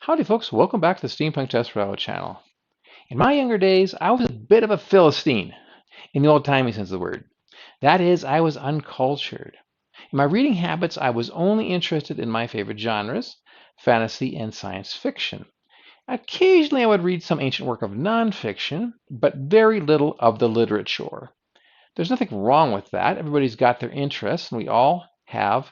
Howdy folks, welcome back to the Steampunk Desperado channel. In my younger days, I was a bit of a Philistine, in the old-timey sense of the word. That is, I was uncultured. In my reading habits, I was only interested in my favorite genres, fantasy and science fiction. Occasionally I would read some ancient work of nonfiction, but very little of the literature. There's nothing wrong with that. Everybody's got their interests, and we all have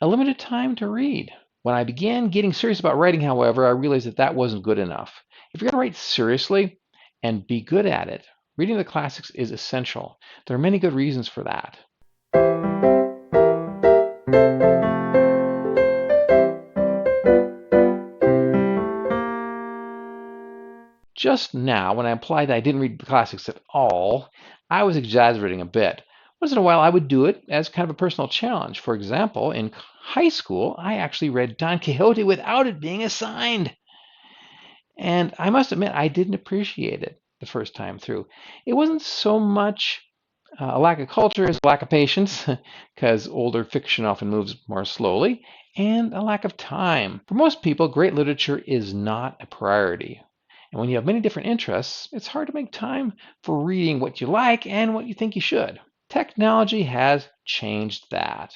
a limited time to read. When I began getting serious about writing, however, I realized that that wasn't good enough. If you're going to write seriously and be good at it, reading the classics is essential. There are many good reasons for that. Just now, when I implied that I didn't read the classics at all, I was exaggerating a bit. Once in a while, I would do it as kind of a personal challenge. For example, in high school, I actually read Don Quixote without it being assigned. And I must admit, I didn't appreciate it the first time through. It wasn't so much a lack of culture as a lack of patience, because older fiction often moves more slowly, and a lack of time. For most people, great literature is not a priority. And when you have many different interests, it's hard to make time for reading what you like and what you think you should. Technology has changed that.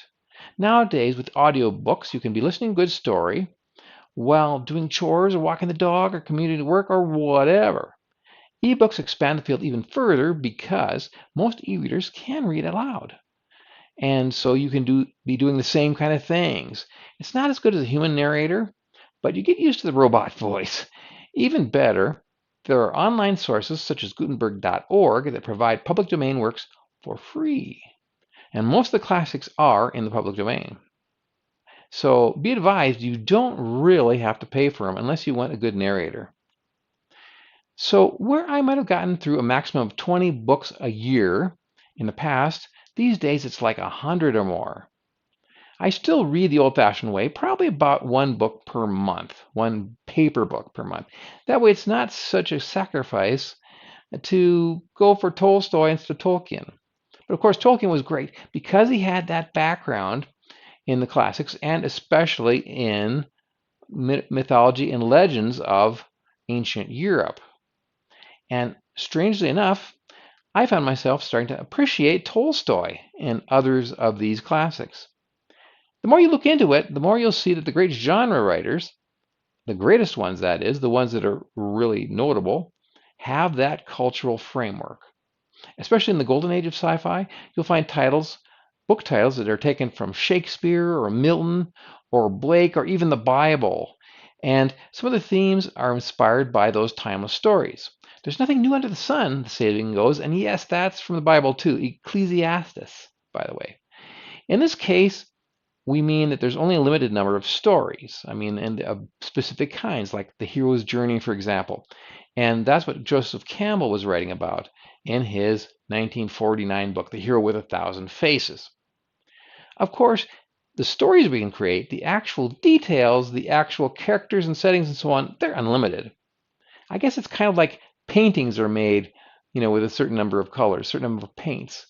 Nowadays, with audiobooks, you can be listening to a good story while doing chores or walking the dog or commuting to work or whatever. Ebooks expand the field even further because most e-readers can read aloud. And so you can be doing the same kind of things. It's not as good as a human narrator, but you get used to the robot voice. Even better, there are online sources such as Gutenberg.org that provide public domain works for free. And most of the classics are in the public domain. So be advised, you don't really have to pay for them unless you want a good narrator. So where I might have gotten through a maximum of 20 books a year in the past, these days it's like 100 or more. I still read the old-fashioned way, probably about one book per month, one paper book per month. That way it's not such a sacrifice to go for Tolstoy instead of Tolkien. But of course, Tolkien was great because he had that background in the classics and especially in mythology and legends of ancient Europe. And strangely enough, I found myself starting to appreciate Tolstoy and others of these classics. The more you look into it, the more you'll see that the great genre writers, the greatest ones that is, the ones that are really notable, have that cultural framework. Especially in the golden age of sci-fi, you'll find book titles that are taken from Shakespeare or Milton or Blake or even the Bible. And some of the themes are inspired by those timeless stories. There's nothing new under the sun, the saying goes, and yes, that's from the Bible too, Ecclesiastes, by the way. In this case, we mean that there's only a limited number of stories. And of specific kinds, like the hero's journey, for example. And that's what Joseph Campbell was writing about in his 1949 book, The Hero with a Thousand Faces. Of course, the stories we can create, the actual details, the actual characters and settings and so on, they're unlimited. I guess it's kind of like paintings are made, with a certain number of colors, certain number of paints.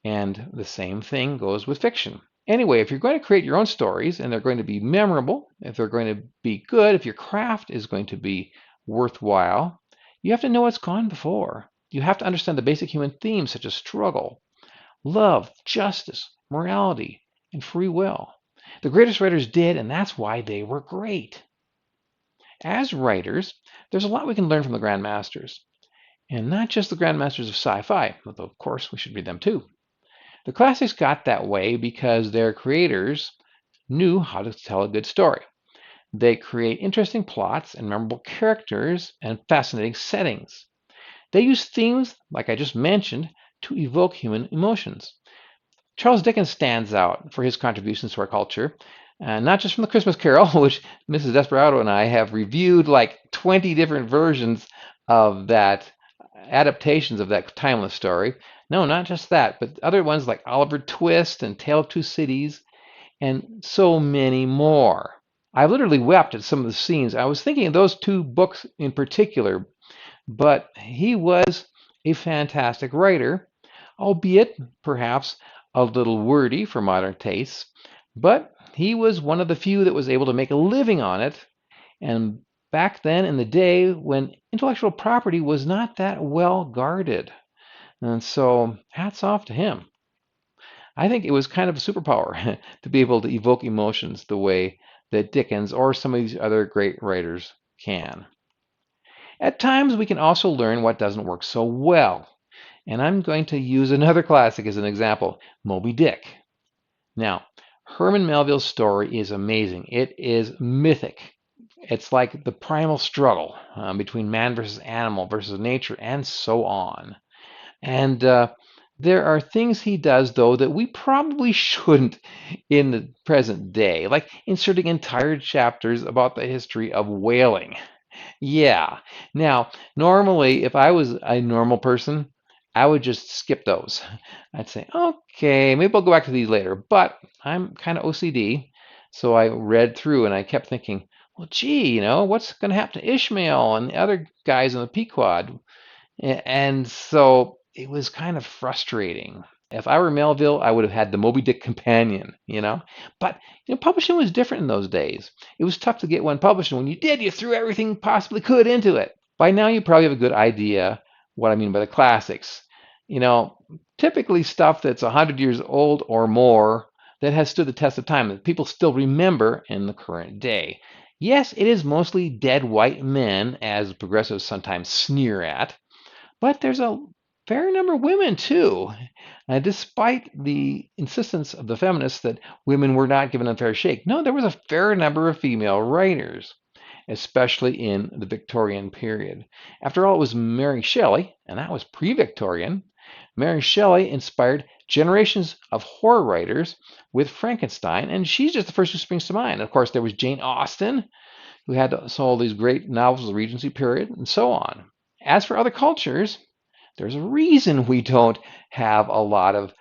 And the same thing goes with fiction. Anyway, if you're going to create your own stories and they're going to be memorable, if they're going to be good, if your craft is going to be worthwhile, you have to know what's gone before. You have to understand the basic human themes such as struggle, love, justice, morality, and free will. The greatest writers did, and that's why they were great. As writers, there's a lot we can learn from the grandmasters. And not just the grandmasters of sci-fi, although of course we should read them too. The classics got that way because their creators knew how to tell a good story. They create interesting plots and memorable characters and fascinating settings. They use themes, like I just mentioned, to evoke human emotions. Charles Dickens stands out for his contributions to our culture, not just from The Christmas Carol, which Mrs. Desperado and I have reviewed like 20 different versions of that, adaptations of that timeless story. No, not just that, but other ones like Oliver Twist and Tale of Two Cities, and so many more. I literally wept at some of the scenes. I was thinking of those two books in particular, but he was a fantastic writer, albeit perhaps a little wordy for modern tastes, but he was one of the few that was able to make a living on it And back then in the day when intellectual property was not that well guarded. And so hats off to him. I think it was kind of a superpower to be able to evoke emotions the way that Dickens or some of these other great writers can. At times, we can also learn what doesn't work so well. And I'm going to use another classic as an example, Moby Dick. Now, Herman Melville's story is amazing. It is mythic. It's like the primal struggle between man versus animal versus nature and so on. And there are things he does, though, that we probably shouldn't in the present day, like inserting entire chapters about the history of whaling. Yeah. Now, normally, if I was a normal person, I would just skip those. I'd say, okay, maybe I'll go back to these later. But I'm kind of OCD, so I read through and I kept thinking, well, gee, what's going to happen to Ishmael and the other guys in the Pequod? And so it was kind of frustrating. If I were Melville, I would have had the Moby Dick companion. But publishing was different in those days. It was tough to get one published, and when you did, you threw everything you possibly could into it. By now, you probably have a good idea what I mean by the classics. You know, Typically stuff that's 100 years old or more that has stood the test of time that people still remember in the current day. Yes, it is mostly dead white men, as progressives sometimes sneer at, but there's a fair number of women too. Despite the insistence of the feminists that women were not given a fair shake, no, there was a fair number of female writers, especially in the Victorian period. After all, it was Mary Shelley, and that was pre-Victorian. Mary Shelley inspired generations of horror writers with Frankenstein, and she's just the first who springs to mind. Of course, there was Jane Austen, who had all these great novels of the Regency period, and so on. As for other cultures, there's a reason we don't have a lot of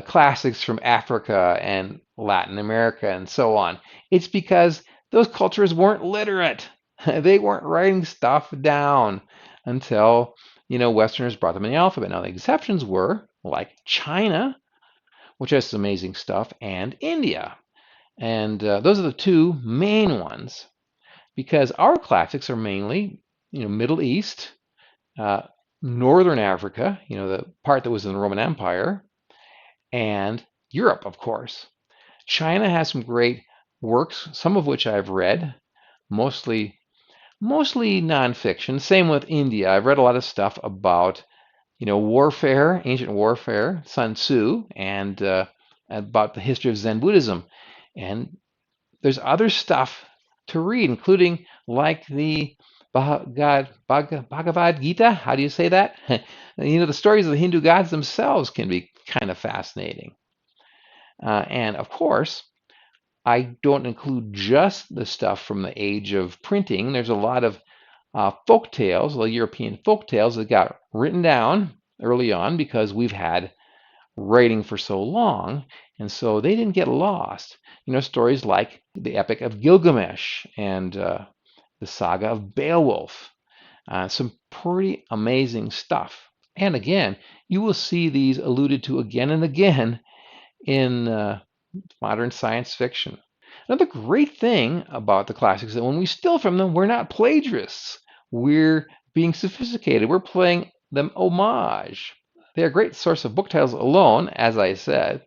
classics from Africa and Latin America and so on. It's because those cultures weren't literate. They weren't writing stuff down until Westerners brought them in the alphabet. Now the exceptions were like China, which has some amazing stuff, and India, and those are the two main ones because our classics are mainly Middle East, uh, Northern Africa, the part that was in the Roman Empire, and Europe, of course. China has some great works, some of which I've read, mostly nonfiction. Same with India. I've read a lot of stuff about warfare, ancient warfare, Sun Tzu, and about the history of Zen Buddhism. And there's other stuff to read, including like the Bhagavad Gita. How do you say that? The stories of the Hindu gods themselves can be kind of fascinating. And of course, I don't include just the stuff from the age of printing. There's a lot of folk tales, the European folk tales that got written down early on because we've had writing for so long, and so they didn't get lost. Stories like the Epic of Gilgamesh and the Saga of Beowulf. Some pretty amazing stuff. And again, you will see these alluded to again and again in modern science fiction. Another great thing about the classics is that when we steal from them, we're not plagiarists. We're being sophisticated. We're playing them homage. They're a great source of book titles alone, as I said,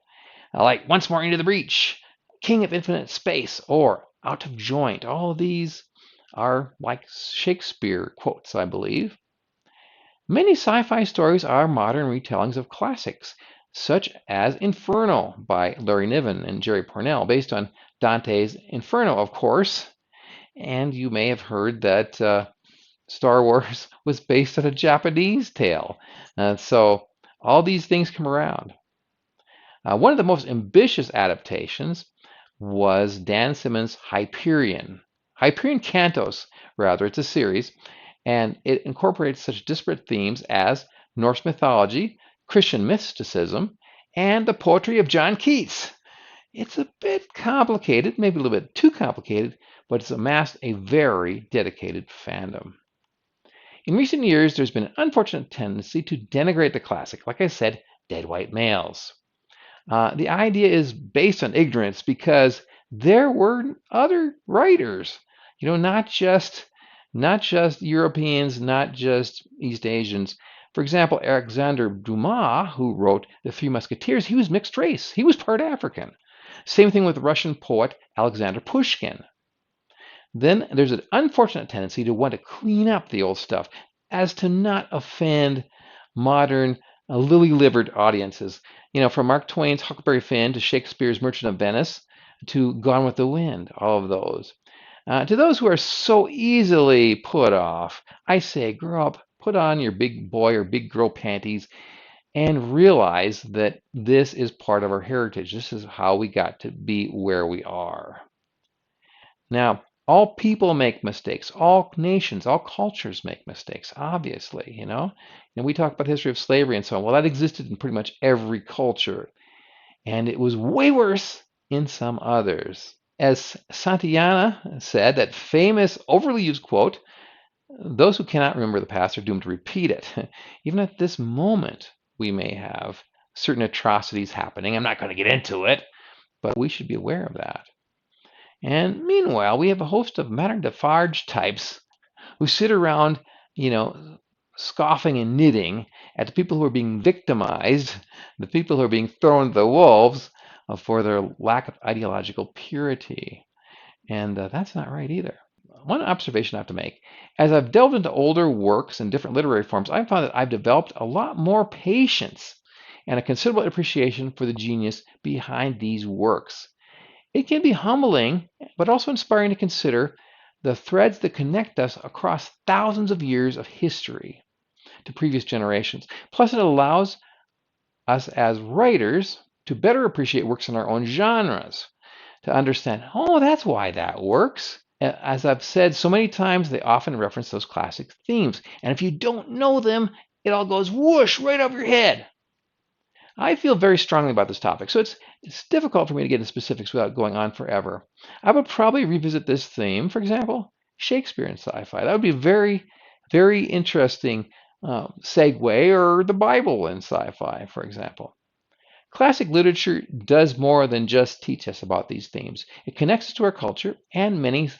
like Once More Into the Breach, King of Infinite Space, or Out of Joint. All of these are like Shakespeare quotes, I believe. Many sci-fi stories are modern retellings of classics, such as Inferno by Larry Niven and Jerry Pournelle, based on Dante's Inferno, of course. And you may have heard that Star Wars was based on a Japanese tale. So all these things come around. One of the most ambitious adaptations was Dan Simmons' Hyperion. Hyperion Cantos, rather, it's a series, and it incorporates such disparate themes as Norse mythology, Christian mysticism, and the poetry of John Keats. It's a bit complicated, maybe a little bit too complicated, but it's amassed a very dedicated fandom. In recent years, there's been an unfortunate tendency to denigrate the classic, like I said, dead white males. The idea is based on ignorance because there were other writers. Not just Europeans, not just East Asians. For example, Alexander Dumas, who wrote The Three Musketeers, he was mixed race. He was part African. Same thing with Russian poet Alexander Pushkin. Then there's an unfortunate tendency to want to clean up the old stuff as to not offend modern lily-livered audiences. From Mark Twain's Huckleberry Finn to Shakespeare's Merchant of Venice to Gone with the Wind, all of those. To those who are so easily put off, I say, grow up, put on your big boy or big girl panties, and realize that this is part of our heritage. This is how we got to be where we are. Now, all people make mistakes. All nations, all cultures make mistakes, obviously, And we talk about the history of slavery and so on. Well, that existed in pretty much every culture. And it was way worse in some others. As Santayana said, that famous, overly used quote, those who cannot remember the past are doomed to repeat it. Even at this moment, we may have certain atrocities happening. I'm not going to get into it, but we should be aware of that. And meanwhile, we have a host of Madame Defarge types who sit around, scoffing and knitting at the people who are being victimized, the people who are being thrown to the wolves for their lack of ideological purity. And that's not right either. One observation I have to make, as I've delved into older works and different literary forms, I've found that I've developed a lot more patience and a considerable appreciation for the genius behind these works. It can be humbling, but also inspiring to consider the threads that connect us across thousands of years of history to previous generations. Plus, it allows us as writers to better appreciate works in our own genres, to understand, oh, that's why that works. As I've said so many times, they often reference those classic themes. And if you don't know them, it all goes whoosh right over your head. I feel very strongly about this topic, so it's difficult for me to get into specifics without going on forever. I would probably revisit this theme, for example, Shakespeare in sci-fi. That would be a very, very interesting segue, or the Bible in sci-fi, for example. Classic literature does more than just teach us about these themes. It connects us to our culture and many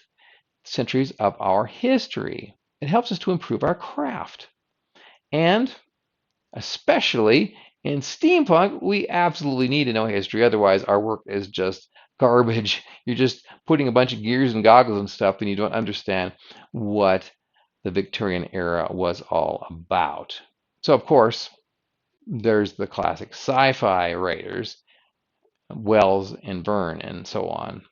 centuries of our history. It helps us to improve our craft. And especially in steampunk, we absolutely need to know history. Otherwise, our work is just garbage. You're just putting a bunch of gears and goggles and stuff, and you don't understand what the Victorian era was all about. So, of course, there's the classic sci-fi writers, Wells and Verne, and so on,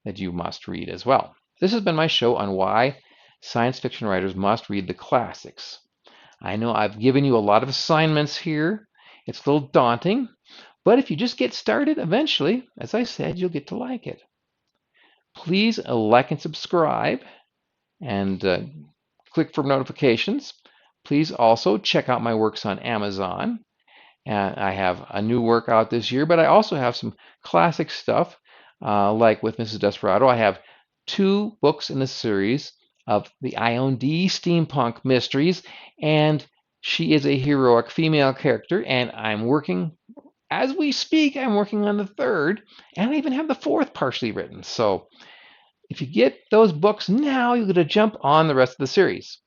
that you must read as well. This has been my show on why science fiction writers must read the classics. I know I've given you a lot of assignments here. It's a little daunting, but if you just get started, eventually, as I said, you'll get to like it. Please like and subscribe and click for notifications. Please also check out my works on Amazon. I have a new work out this year, but I also have some classic stuff, like with Mrs. Desperado. I have 2 books in the series of the Ione D steampunk mysteries, and she is a heroic female character, and I'm working, as we speak, I'm working on the 3rd, and I even have the 4th partially written. So if you get those books now, you'll get to jump on the rest of the series.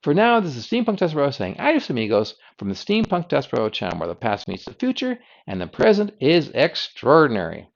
For now, this is Steampunk Desperado saying adios amigos from the Steampunk Desperado channel, where the past meets the future and the present is extraordinary.